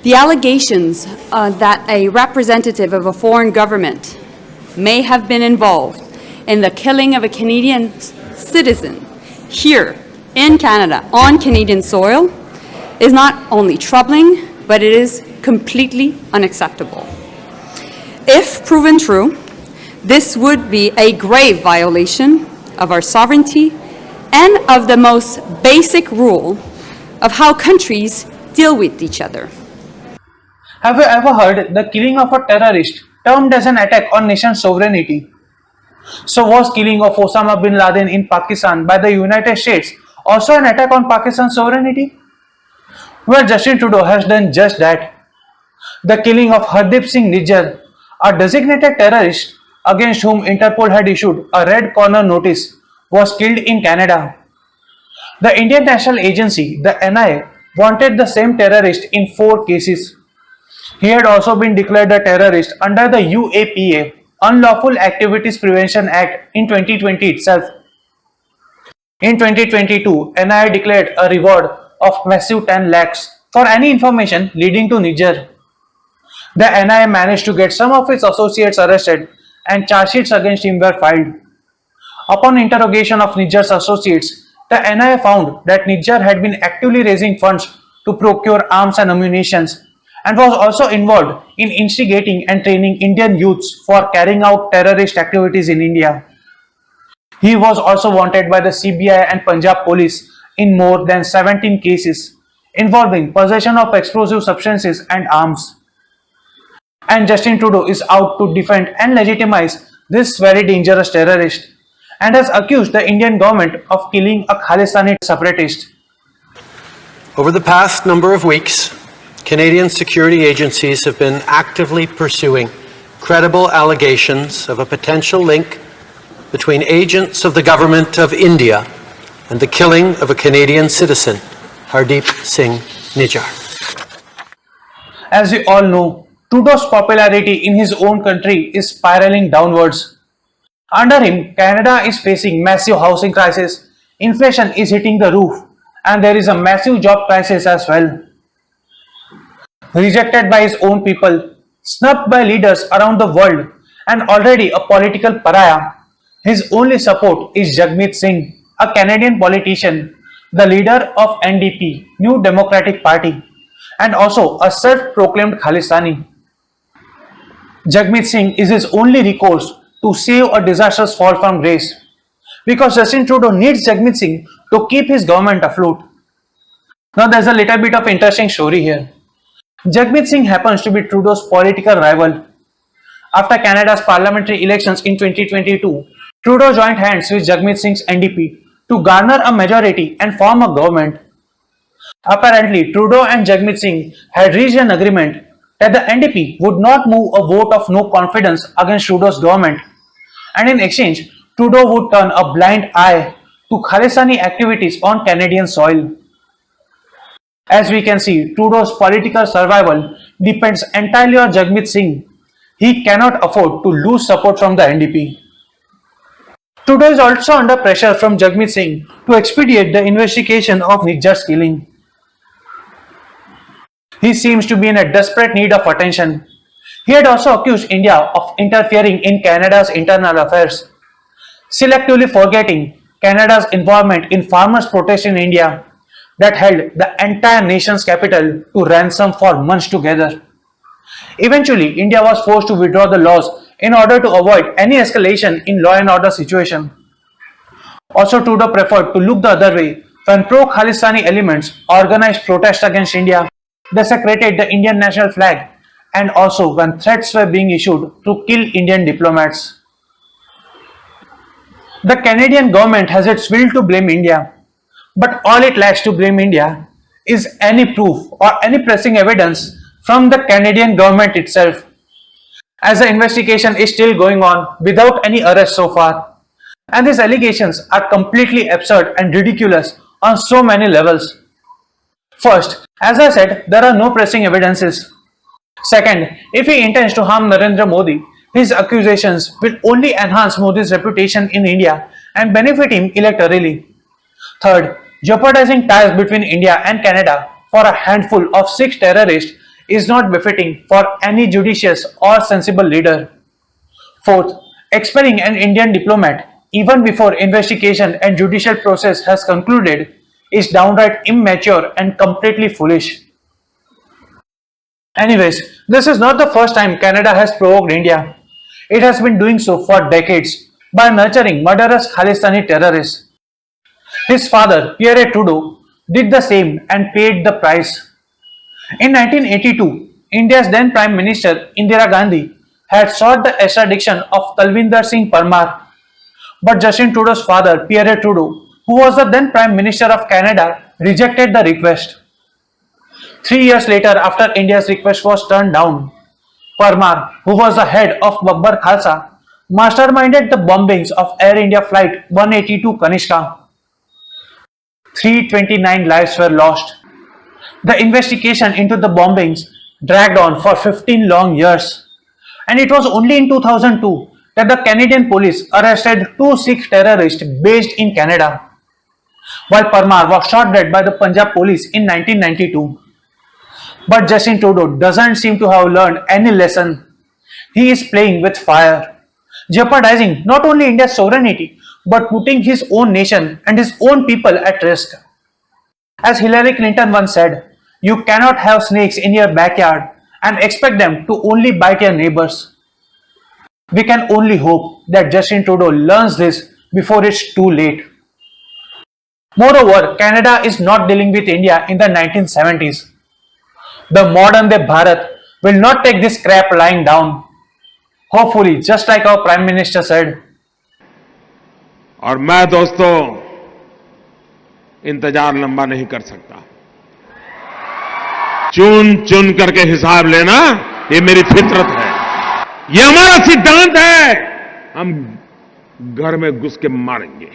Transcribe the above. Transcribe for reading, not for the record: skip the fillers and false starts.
The allegations that a representative of a foreign government may have been involved in the killing of a Canadian citizen here in Canada on Canadian soil is not only troubling, but it is completely unacceptable. If proven true, this would be a grave violation of our sovereignty and of the most basic rule of how countries deal with each other. Have you ever heard the killing of a terrorist termed as an attack on nation sovereignty? So was killing of Osama bin Laden in Pakistan by the United States also an attack on Pakistan's sovereignty? Well, Justin Trudeau has done just that. The killing of Hardeepsinghnijjar, a designated terrorist against whom Interpol had issued a red corner notice, was killed in Canada. The Indian National Agency, the NIA, wanted the same terrorist in 4 cases. He had also been declared a terrorist under the UAPA, Unlawful Activities Prevention Act, in 2020 itself. In 2022, NIA declared a reward of massive 10 lakhs for any information leading to Nijjar. The NIA managed to get some of its associates arrested and charge sheets against him were filed. Upon interrogation of Nijjar's associates, the NIA found that Nijjar had been actively raising funds to procure arms and ammunition and was also involved in instigating and training Indian youths for carrying out terrorist activities in India. He was also wanted by the CBI and Punjab police in more than 17 cases involving possession of explosive substances and arms. And Justin Trudeau is out to defend and legitimize this very dangerous terrorist and has accused the Indian government of killing a Khalistani separatist. Over the past number of weeks, Canadian security agencies have been actively pursuing credible allegations of a potential link between agents of the government of India and the killing of a Canadian citizen, Hardeepsinghnijjar. As we all know, Trudeau's popularity in his own country is spiraling downwards. Under him, Canada is facing massive housing crisis, inflation is hitting the roof, and there is a massive job crisis as well. Rejected by his own people, snubbed by leaders around the world, and already a political pariah, his only support is Jagmeet Singh, a Canadian politician, the leader of NDP, New Democratic Party, and also a self-proclaimed Khalistani. Jagmeet Singh is his only recourse to save a disastrous fall from grace, because Justin Trudeau needs Jagmeet Singh to keep his government afloat. Now there's a little bit of interesting story here. Jagmeet Singh happens to be Trudeau's political rival. After Canada's parliamentary elections in 2022, Trudeau joined hands with Jagmeet Singh's NDP to garner a majority and form a government. Apparently, Trudeau and Jagmeet Singh had reached an agreement that the NDP would not move a vote of no confidence against Trudeau's government, and in exchange, Trudeau would turn a blind eye to Khalistani activities on Canadian soil. As we can see, Trudeau's political survival depends entirely on Jagmeet Singh. He cannot afford to lose support from the NDP. Trudeau is also under pressure from Jagmeet Singh to expedite the investigation of Nijjar's killing. He seems to be in a desperate need of attention. He had also accused India of interfering in Canada's internal affairs, selectively forgetting Canada's involvement in farmers' protest in India that held the entire nation's capital to ransom for months together. Eventually, India was forced to withdraw the laws in order to avoid any escalation in law and order situation. Also, Trudeau preferred to look the other way when pro-Khalistani elements organized protests against India, desecrated the Indian national flag, and also when threats were being issued to kill Indian diplomats. The Canadian government has its will to blame India, but all it lacks to blame India is any proof or any pressing evidence from the Canadian government itself, as the investigation is still going on without any arrest so far, and these allegations are completely absurd and ridiculous on so many levels. First, as I said, there are no pressing evidences. Second, if he intends to harm Narendra Modi, his accusations will only enhance Modi's reputation in India and benefit him electorally. Third, jeopardizing ties between India and Canada for a handful of 6 terrorists is not befitting for any judicious or sensible leader. Fourth, expelling an Indian diplomat even before investigation and judicial process has concluded is downright immature and completely foolish. Anyways, this is not the first time Canada has provoked India. It has been doing so for decades by nurturing murderous Khalistani terrorists. His father, Pierre Trudeau, did the same and paid the price. In 1982, India's then Prime Minister Indira Gandhi had sought the extradition of Talvinder Singh Parmar, but Justin Trudeau's father, Pierre Trudeau, who was the then Prime Minister of Canada, rejected the request. 3 years later, after India's request was turned down, Parmar, who was the head of Babbar Khalsa, masterminded the bombings of Air India Flight 182 Kanishka. 329 lives were lost. The investigation into the bombings dragged on for 15 long years, and it was only in 2002 that the Canadian police arrested 2 Sikh terrorists based in Canada, while Parmar was shot dead by the Punjab police in 1992. But Justin Trudeau doesn't seem to have learned any lesson. He is playing with fire, jeopardizing not only India's sovereignty but putting his own nation and his own people at risk. As Hillary Clinton once said, you cannot have snakes in your backyard and expect them to only bite your neighbors. We can only hope that Justin Trudeau learns this before it's too late. Moreover, Canada is not dealing with India in the 1970s. The modern day Bharat will not take this crap lying down. Hopefully, just like our Prime Minister said. और मैं दोस्तों इंतजार लंबा नहीं कर सकता. चुन चुन करके हिसाब लेना ये मेरी फितरत है, ये हमारा सिद्धांत है. हम घर में घुस के मारेंगे.